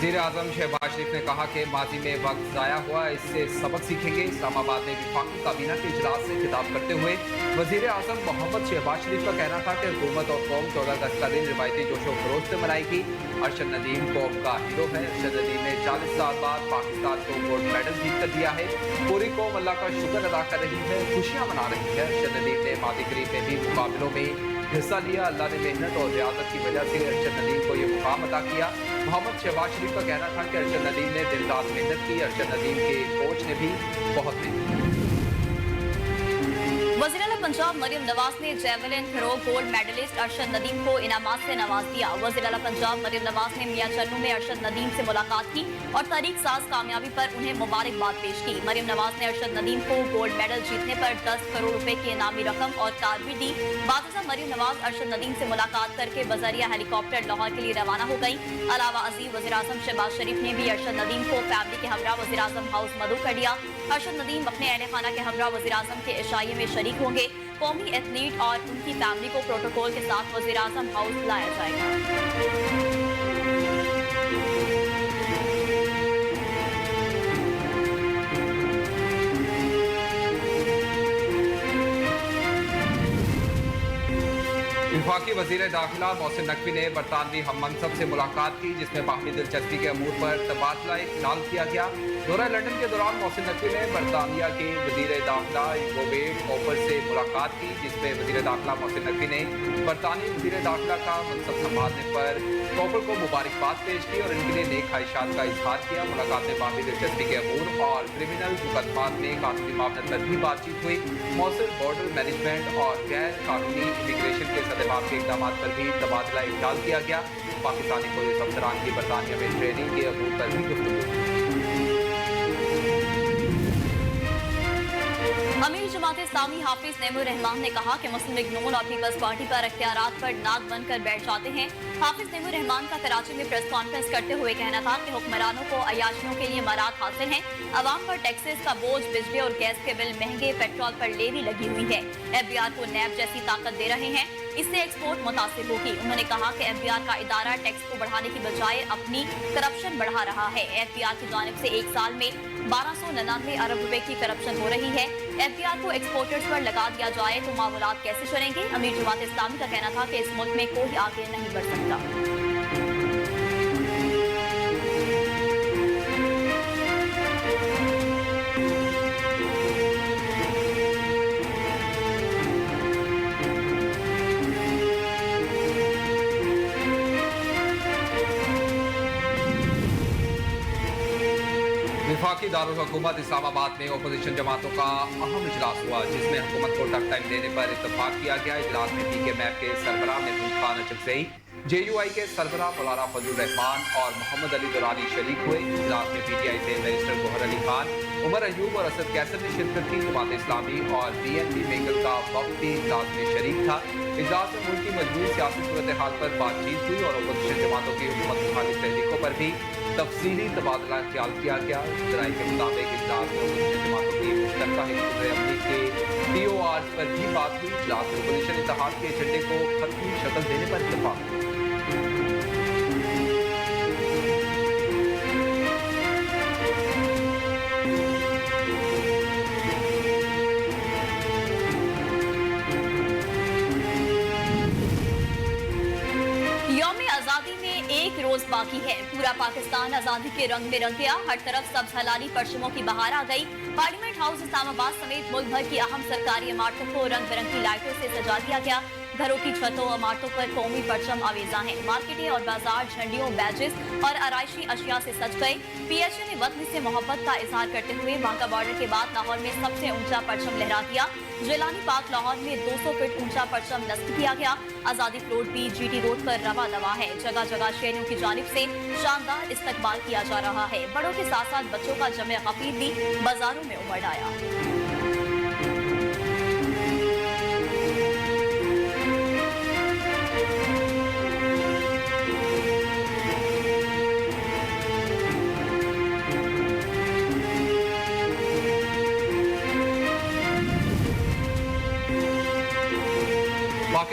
वज़ीर आज़म शहबाज शरीफ ने कहा कि माजी में वक्त ज़ाया हुआ, इससे सबक सीखेंगे। इस्लामाबाद में वफाकी काबीना के इजलास से खिताब करते हुए वज़ीर आज़म मोहम्मद शहबाज शरीफ का कहना था कि हुकूमत और कौम 14 अगस्त का दिन रिवायती जोशो खरोश से मनाएगी। अरशद नदीम कौम का हीरो है। अरशद नदीम ने 40 साल बाद पाकिस्तान को गोल्ड मेडल जीत कर दिया है। पूरी कौम अल्लाह का शुक्र अदा कर रही है, खुशियाँ मना रही है। अरशद नदीम ने मादी करीब में भी मुकाबलों में हिस्सा लिया। अल्लाह ने मेहनत और रियाजत की वजह से अरशद नदीम को ये मुकाम अता किया। मोहम्मद शहबाज शरीफ का कहना था कि अरशद नदीम ने दिन रात मेहनत की। अरशद नदीम के कोच ने भी बहुत मेहनत की। वज़ीर आला पंजाब मरियम नवाज ने javelin throw gold medalist Arshad Nadeem को इनामात से नवाज दिया। वज़ीर आला पंजाब मरियम नवाज ने मियां चन्नू में अरशद नदीम से मुलाकात की और तरीक साज कामयाबी पर उन्हें मुबारकबाद पेश की। मरियम नवाज ने अरशद नदीम को गोल्ड मेडल जीतने पर 10 करोड़ रुपए की इनामी रकम और कार भी दी। बादशाह मरियम नवाज अरशद नदीम से मुलाकात करके बजरिया हेलीकॉप्टर लाहौर के लिए रवाना हो गई। अलावा अजीज वज़ीर आज़म शहबाज शरीफ ने भी अरशद नदीम को फैमिली के हमरा वज़ीर आज़म हाउस मदऊ कर दिया। अरशद नदीम अपने अहले खाना के हमरा वज़ीर आज़म के इशाइये में शरीक होंगे। कौमी एथलीट और उनकी फैमिली को प्रोटोकॉल के साथ वज़ीर आज़म हाउस लाया जाएगा। वफाकी वज़ीर दाखिला मोहसिन नकवी ने बरतानवी हम मनसब से मुलाकात की, जिसमें बाहमी दिलचस्पी के अमूर पर तबादला ख्याल किया गया। दौरा लंदन के दौरान मोहसिन नकवी ने बरतानिया के वज़ीर दाखिला गोबेट कॉपर से मुलाकात की, जिसमें वज़ीर दाखिला मोहसिन नकवी ने बरतानी वज़ीर दाखिला का मनसब संभालने पर कॉपर को मुबारकबाद पेश की और इनके लिए नेक ख्वाहिशात का इजहार किया। मुलाकात में बाहमी दिलचस्पी के अमूर और क्रिमिनल मुकदमात में कानूनी मामले पर भी बातचीत हुई। मौसर बॉर्डर मैनेजमेंट और गैर कानूनी इमिग्रेशन के सदेबाब के इकदाम पर भी तबादला ख्याल किया गया। पाकिस्तानी पुलिस अफसरान की बरतानिया में ट्रेनिंग के अमूर पर भी गुफ्तगू। अमीर जमात इस्लामी हाफिज नईमुर रहमान ने कहा कि मुस्लिम लीग नून और पीपल्स पार्टी पर अख्तियारात पर नाक बनकर बैठ जाते हैं। हाफिज नईमुर रहमान का कराची में प्रेस कॉन्फ्रेंस करते हुए कहना था कि हुक्मरानों को अयाशियों के लिए मराद हासिल हैं। अवाम पर टैक्सेस का बोझ, बिजली और गैस के बिल महंगे, पेट्रोल पर लेवी लगी हुई है। FBI को नैब जैसी ताकत दे रहे हैं, इससे एक्सपोर्ट मुतासिर होगी। उन्होंने कहा कि FBI का इदारा टैक्स को बढ़ाने की बजाय अपनी करप्शन बढ़ा रहा है। FBI की जानिब से एक साल में 1299 अरब रुपए की करप्शन हो रही है। FBI को एक्सपोर्टर्स पर लगा दिया जाए तो मामूलात कैसे चलेंगे। अमीर जमात इस्लामी का कहना था कि इस मुल्क में कोई आगे नहीं बढ़ सकता। वफाकी दारुल हुकूमत इस्लामाबाद में अपोजिशन जमातों का अहम इजलास हुआ, जिसमें हुकूमत को टफ टाइम देने पर इत्तफाक किया गया। इजलास में PKMF के सरबराह महमूद खान अचकज़ई, JUI के सरबराह मौलाना फजलुर रहमान और मोहम्मद अली दुरानी शरीक हुए। इजलास में PTI से बैरिस्टर गोहर अली खान, उमर अयूब और असद कैसर ने शिरकत की। जमात इस्लामी और BNP मेगल का वक्त भी इजलास में शरीक था। इजलास में मुल्क की मजबूत सियासी सूरत हाल पर बातचीत हुई और अपोजिशन जमातों की हुकूमत मुखालिफ तहरीकों पर भी तफसीली तबादला ख्याल किया गया। जराये के मुताबिक इजलास में अपोजिशन जमातों की मुश्तरका हिकमत अमली के PORs पर भी बात हुई। इजलास में अपोजिशन इत्तेहाद के एजेंडे को खत्मी शक्ल देने पर इत्तफाक हुआ। आजादी में एक रोज बाकी है। पूरा पाकिस्तान आजादी के रंग में रंग गया। हर तरफ सब्ज हलाली परचमों की बहार आ गई। पार्लियामेंट हाउस इस्लामाबाद समेत मुल्क भर की अहम सरकारी इमारतों को रंग बिरंगी लाइटों से सजा दिया गया। घरों की छतों और इमारतों पर कौमी परचम आवेजा हैं। मार्केटें और बाजार झंडियों, बैजेस और आराइशी अशिया से सज गए। PHA ने वतन से मोहब्बत का इजहार करते हुए बांका बॉर्डर के बाद लाहौर में सबसे ऊंचा परचम लहरा दिया। जिलानी पार्क लाहौर में 200 फीट ऊंचा परचम नस्ब किया गया। आजादी फ्लोट भी GT रोड पर रवा दवा है। जगह जगह शहरियों की जानिब से शानदार इस्तकबाल किया जा रहा है। बड़ों के साथ साथ बच्चों का जमे गफीर भी बाजारों में उमड़ आया।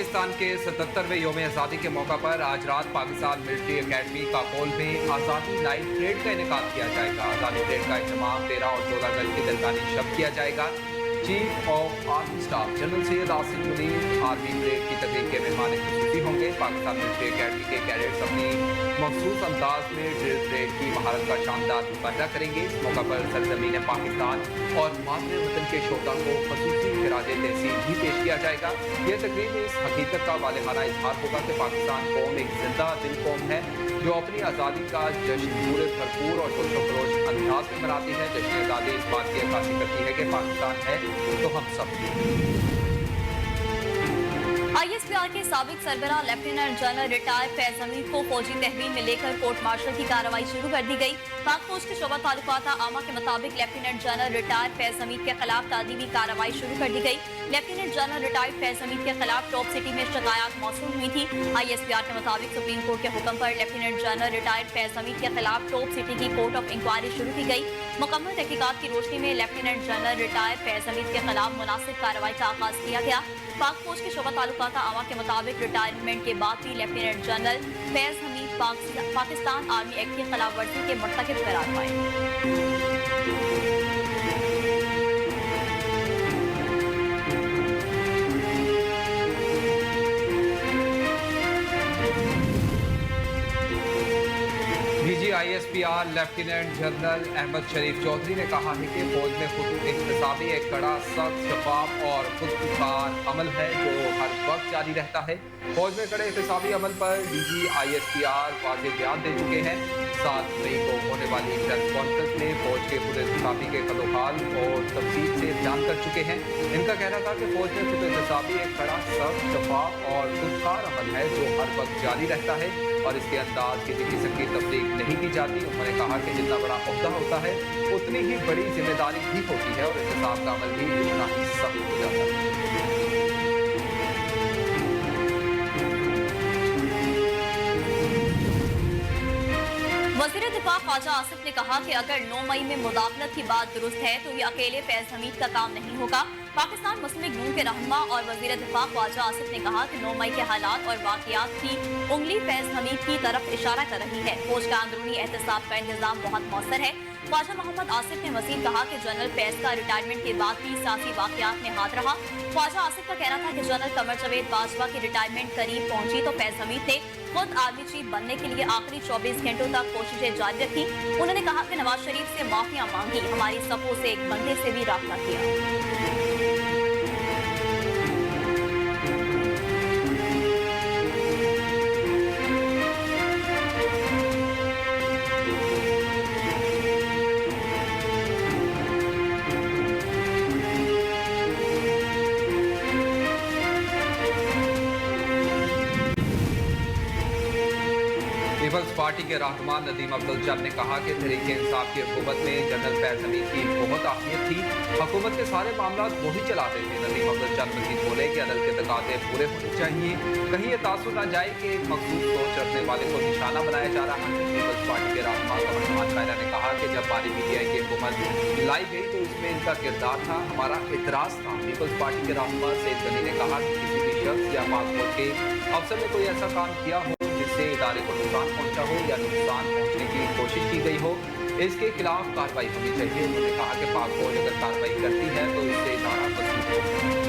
पाकिस्तान के 77वें योम आज़ादी के मौका पर आज रात पाकिस्तान मिलिट्री एकेडमी काकोल में आज़ादी नाइट परेड का इनेकाद किया जाएगा। आज़ादी परेड का इत्मीम 13 और 14 अगस्त की दिलदानी शब किया जाएगा। Chief of army staff general Syed Asif Munir army parade की तकरीब के मेहमान खुसूसी होंगे। पाकिस्तान मिलिट्री एकेडमी के कैडेट्स अपनी मखसूस अंदाज में ड्रिल परेड की महारत का शानदार मुकाबला करेंगे। इस मौका पर सरजमीन पाकिस्तान और मातृ वतन के शोधा को खसूसी खिराज तहसीन भी पेश किया जाएगा। यह तकरीब इस हकीकत का वालेहाना इजहार होगा कि पाकिस्तान कौम एक जिंदा दिल कौम है जो अपनी आज़ादी का जश्न पूरे भरपूर और जोश खरोश अंदाज में मनाती है। जश्न आज़ादी इस बात की अक्कासी करती है कि पाकिस्तान है तो हम सब। ISPR के साबिक सरबरा lieutenant general retired Faiz Hameed को फौजी तहवील में लेकर कोर्ट मार्शल की कार्रवाई शुरू कर दी गई। पाक फौज के शोबा ताल्लुकात आमा के मुताबिक lieutenant general retired Faiz Hamid के खिलाफ तादीबी कार्रवाई शुरू कर दी गई। Lieutenant general retired Faiz Hamid के खिलाफ टॉप सिटी में शिकायत मौसूल हुई थी। ISPR के मुताबिक सुप्रीम कोर्ट के हुक्म पर lieutenant general retired Faiz Hamid के खिलाफ टॉप सिटी की कोर्ट ऑफ इंक्वायरी शुरू की गई। मुकम्मल तहकीकात की रोशनी में lieutenant general retired Faiz Hamid के खिलाफ मुनासिब कार्रवाई का आगाज किया गया। पाक फौज के शोबा ताल्लुकात आमा के मुताबिक रिटायरमेंट के बाद भी lieutenant general Faiz Hamid Pakistan army act की खिलाफ वर्जी के मुर्तकिब करार पाए। ISPR लेफ्टिनेंट जनरल अहमद शरीफ चौधरी ने कहा है कि फौज में खुद एहतसाबी एक कड़ा सख्त शफाफ और खुदकार अमल है जो हर वक्त जारी रहता है। फौज में कड़े एहतसाबी अमल पर DG ISPR वाज़ेह बयान दे चुके हैं। 7 मई को होने वाली प्रेस कॉन्फ्रेंस में फौज के खुद एहतसाबी के कदोहाल और तफसील से बयान कर चुके हैं। इनका कहना था कि फौज में खुद एहतसाबी एक कड़ा सख्त शफाफ और खुदकार अमल है जो हर वक्त जारी रहता है और इसके अंदाज किसी किस्म की तफसील नहीं की जाती। उन्होंने कहा कि जितना बड़ा ओहदा होता है उतनी ही बड़ी जिम्मेदारी भी होती है और एहतसाब का अमल भी उतना ही सख्त हो जाता है। वज़ीर दिफा ख्वाजा आसिफ ने कहा कि अगर 9 मई में मुदाखलत की बात दुरुस्त है तो ये अकेले फैज हमीद का काम नहीं होगा। पाकिस्तान मुस्लिम लीग के रहनुमा और वज़ीर दिफा ख्वाजा आसिफ ने कहा कि 9 मई के हालात और वाक़यात की उंगली फैज हमीद की तरफ इशारा कर रही है। फौज का अंदरूनी एहतसाब का इंतजाम बहुत मौसर है। ख्वाजा मोहम्मद आसिफ ने मज़ीद कहा कि जनरल फैज का रिटायरमेंट के बाद भी सियासी वाक़यात में हाथ रहा। ख्वाजा आसिफ का कहना था कि जनरल कमर जावेद बाजवा की रिटायरमेंट करीब पहुंची तो फैज हमीद ने खुद आर्मी चीफ बनने के लिए आखिरी 24 घंटों तक कोशिशें जारी रखी। उन्होंने कहा कि नवाज शरीफ से माफिया मांगी, हमारी सफों से एक बंदे से भी राब्ता किया। पीपल्स पार्टी के रहनुमा नदीम अब्दुल जब ने कहा कि तहरीक इंसाफ की हुकूमत में जनरल फैज हमीद की बहुत अहमियत थी। हुकूमत के सारे मामला वही चलाते थे। नदीम अब्दुल जब मजीद बोले कि अदल के तकाजे पूरे होने चाहिए। कहीं ये तासुर न जाए कि एक मखसूस सोच रखने वाले को निशाना बनाया जा रहा है। पीपल्स पार्टी के रहनुमा कमर खैरा ने कहा कि जब पारी PTI की हुकूमत लाई गई तो इसमें इनका किरदार था, हमारा एतराज़ था। पीपल्स पार्टी के रहनुमा सैयद गनी ने कहा कि किसी भी शख्स या पासपोर्ट के अफसर ने कोई ऐसा काम किया हो जिससे इदारे को नुकसान पहुंचा हो या नुकसान पहुंचने की कोशिश की गई हो, इसके खिलाफ कार्रवाई होनी चाहिए। उन्होंने कहा कि पाक फौज अगर कार्रवाई करती है तो इससे इदारा मजबूत होगा।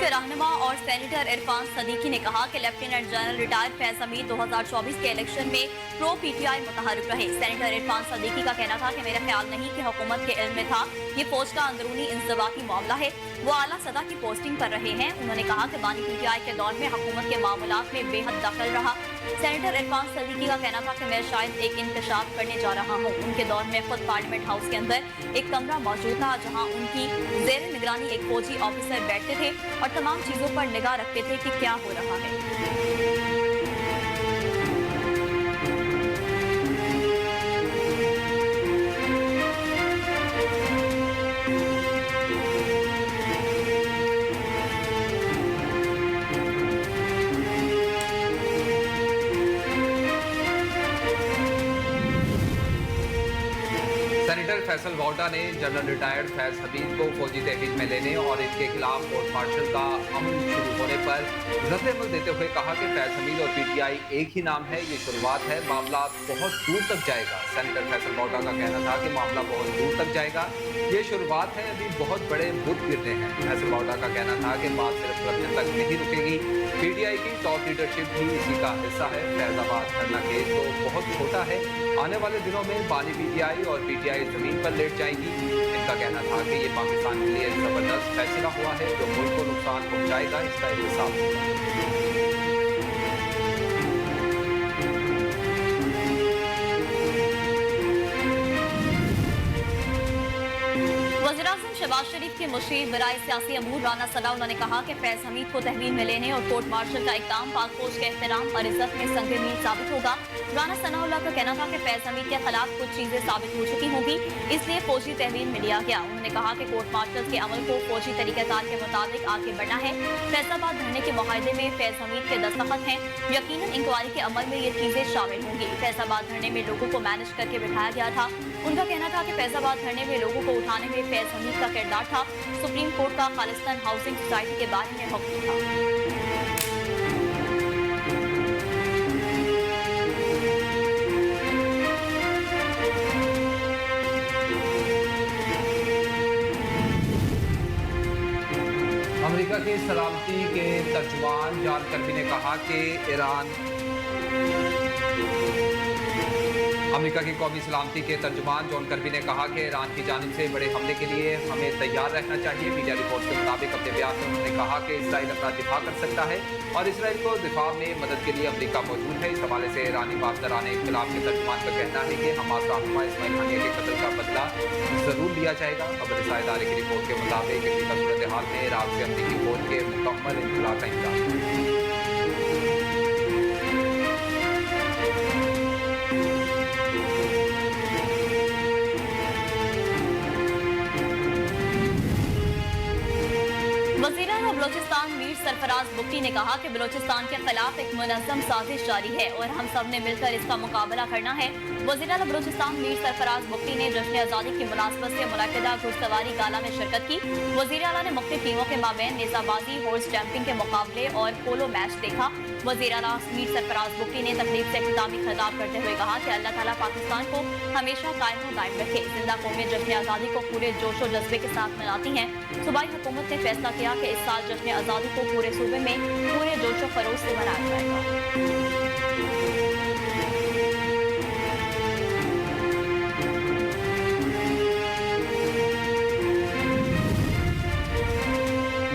रहनुमा और सेनेटर इरफान सदीकी ने कहा कि lieutenant general retired Faiz Hamid 2024 के इलेक्शन में प्रो PTI मुतहर्रिफ रहे। सेनेटर इरफान सदीकी का कहना था कि मेरा ख्याल नहीं कि हुकूमत के इल्म में था, ये फौज का अंदरूनी इंजबाती मामला है, वो आला सदा की पोस्टिंग कर रहे हैं। उन्होंने कहा कि बानी PTI के दौर में हुकूमत के मामलात में बेहद दखल रहा। सेनेटर इरफान सदीकी का कहना था कि मैं शायद एक इंकशाफ करने जा रहा हूँ। उनके दौर में खुद पार्लियामेंट हाउस के अंदर एक कमरा मौजूद था जहाँ उनकी जेर निगरानी एक फौजी ऑफिसर बैठते थे और तमाम चीजों पर निगाह रखते थे कि क्या हो रहा है। सेनेटर फैसल वाउडा ने जनरल रिटायर्ड फैज हमीद को फौजी तहवील में लेने और इनके खिलाफ कोर्ट मार्शल का अमल शुरू होने पर रद्द-ए-अमल देते हुए कहा कि फैज हमीद और पीटीआई एक ही नाम है, ये शुरुआत है, मामला बहुत दूर तक जाएगा। सेनेटर फैसल वाउडा का कहना था कि मामला बहुत दूर तक जाएगा, ये शुरुआत है, अभी बहुत बड़े बुत गिरने हैं। फैसल वाउडा का कहना था कि बात सिर्फ करने तक नहीं रुकेगी, पीटीआई की टॉप लीडरशिप भी इसी का हिस्सा है। फैजाबाद धरना केस तो बहुत छोटा है, आने वाले दिनों में बानी पीटीआई और पीटीआई जमीन पर लेट जाएगी। इनका कहना था कि ये पाकिस्तान के लिए जबरदस्त फैसला हुआ है, जो मुल्क को नुकसान पहुंचाएगा, इसका हिसाब होगा। वज़ीर-ए-आज़म शहबाज शरीफ के मुशीर बराए सियासी अमूर राना सनाउल्लाह ने कहा कि फैज हमीद को तहवील में लेने और कोर्ट मार्शल का इक़दाम पाक फौज के एहतराम और इज्जत में संग मील साबित होगा। राना सनाउल्लाह का कहना था कि फैज हमीद के खिलाफ कुछ चीजें साबित हो चुकी होंगी, इसलिए फौजी तहवील में लिया गया। उन्होंने कहा कि कोर्ट मार्शल के अमल को फौजी तरीक़ेकार के मुताबिक आगे बढ़ना है। फैसलाबाद धरने के मुआहदे में फैज हमीद के दस्तखत हैं, यकीनन इंक्वायरी के अमल में ये चीजें शामिल होंगी। फैसलाबाद धरने में लोगों को मैनेज करके बिठाया गया था। उनका कहना था कि फैसलाबाद धरने में लोगों को उठाने में फैज हमीद का किरदार था। सुप्रीम कोर्ट का खालिस्तान हाउसिंग सोसाइटी के बारे में हुक्म था। अमेरिका की सलामती के तर्जुमान जॉन कर्बी ने कहा कि अमेरिका की कौमी सलामती के तर्जुमान जॉन कर्बी ने कहा कि ईरान की जानिब से बड़े हमले के लिए हमें तैयार रहना चाहिए। मीडिया रिपोर्ट के मुताबिक अपने बयान में उन्होंने कहा कि इसराइल अपना दिफा कर सकता है और इसराइल को दिफा में मदद के लिए अमेरिका मौजूद है। इस हवाले से ईरानी बाज़दारान इख्तिलाफ के तर्जुमान का कहना है कि हमास रहनुमा इस्माइल हानिया के कत्ल का बदला जरूर लिया जाएगा। खबर रसाई इदारे की रिपोर्ट के मुताबिक इसी सूरत हाल में इराक से अमरीकी फौज के मुकम्मल इंखला का इम्कान। वज़ीर-ए-आज़म बलोचिस्तान मीर सरफराज बुख्ती ने कहा कि बलोचिस्तान के खिलाफ एक मुनज़्ज़म साजिश जारी है और हम सब ने मिलकर इसका मुकाबला करना है। वज़ीर-ए-आला बलोचिस्तान मीर सरफराज बुख्ती ने जश्न आज़ादी की मुनासबत से मुनअक़िदा घुड़सवारी गाला में शिरकत की। वज़ीर-ए-आला ने मुख्तलिफ टीमों के माबैन नेज़ाबाजी, हॉर्स जंपिंग के मुकाबले और पोलो मैच देखा। वज़ीर-ए-आला मीर सरफराज बुख्ती ने तकरीब से खिताबी खिताब करते हुए कहा कि अल्लाह ताला पाकिस्तान को हमेशा कायम व दायम रखे। जिंदा कौमें जश्न आज़ादी को पूरे जोश व जज्बे के साथ मनाती हैं। सूबाई हुकूमत ने फैसला किया कि इस साल जश्न आज़ादी को पूरे सूबे में पूरे जोश व खरोश से मनाया जाएगा।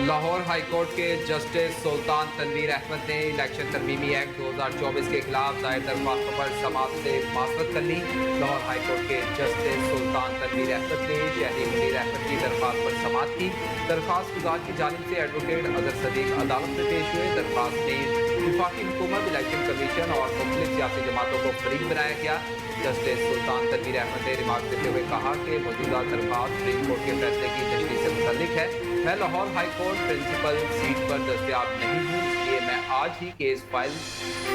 लाहौर हाई कोर्ट के जस्टिस सुल्तान तनवीर अहमद ने इलेक्शन तरमीमी एक्ट 2024 के खिलाफ दायर दरख्वास्त पर समाअत से माज़रत कर ली। लाहौर हाई कोर्ट के जस्टिस सुल्तान तनवीर अहमद ने शहरी मुनीर अहमद की दरख्वास्त पर समाअत की। दरख्वास्त गुजार की जानिब से एडवोकेट अजहर सदीक अदालत में पेश हुए। दरख्वास्त में वफाकी हुकूमत, इलेक्शन कमीशन और मुख्तलिफ सियासी जमातों को फरीक बनाया गया। जस्टिस सुल्तान तनवीर अहमद ने रिमार्क देते हुए कहा कि मौजूदा दरख्वास्त सुप्रीम कोर्ट के फैसले की तशरीह से मुतल्लिक है। मैं Lahore high court principal seat पर दस्तयाब नहीं हूँ, इसलिए मैं आज ही केस फाइल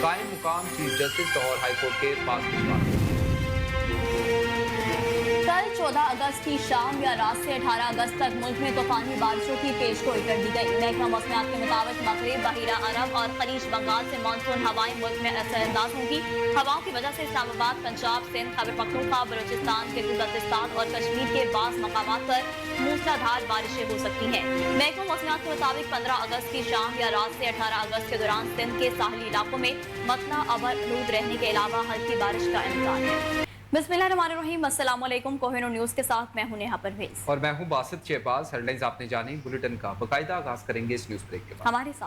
कायम मुकाम chief justice Lahore high court के पास भिजवा दूँ। कल 14 अगस्त की शाम या रात से 18 अगस्त तक मुल्क में तूफानी बारिशों की पेशगोई कर दी गई। महकमा मौसमियात के मुताबिक मगरिब, बहीरा अरब और खलीज बंगाल से मानसून हवाएं मुल्क में असरअंदाज होंगी। हवाओं की वजह से इस्लामाबाद, पंजाब, सिंध, खैबर पख्तूनख्वा, बलूचिस्तान, गिलगित-बल्तिस्तान और कश्मीर के बाज़ मकामात पर मूसलाधार बारिशें हो सकती हैं। महकमा मौसमियात के मुताबिक 15 अगस्त की शाम या रात से 18 अगस्त के दौरान सिंध के साहली इलाकों में मतला आलूद रहने के अलावा हल्की बारिश का इम्कान है। बिस्मिल्लाहिर्रहमानिर्रहीम, अस्सलाम वालेकुम। कोहिनूर न्यूज़ के साथ मैं हूं नेहा परवेज और मैं हूं बासित शहबाज। हेडलाइंस आपने जानी, बुलेटिन का बाकायदा आगाज करेंगे इस न्यूज़ ब्रेक के बाद। हमारे साथ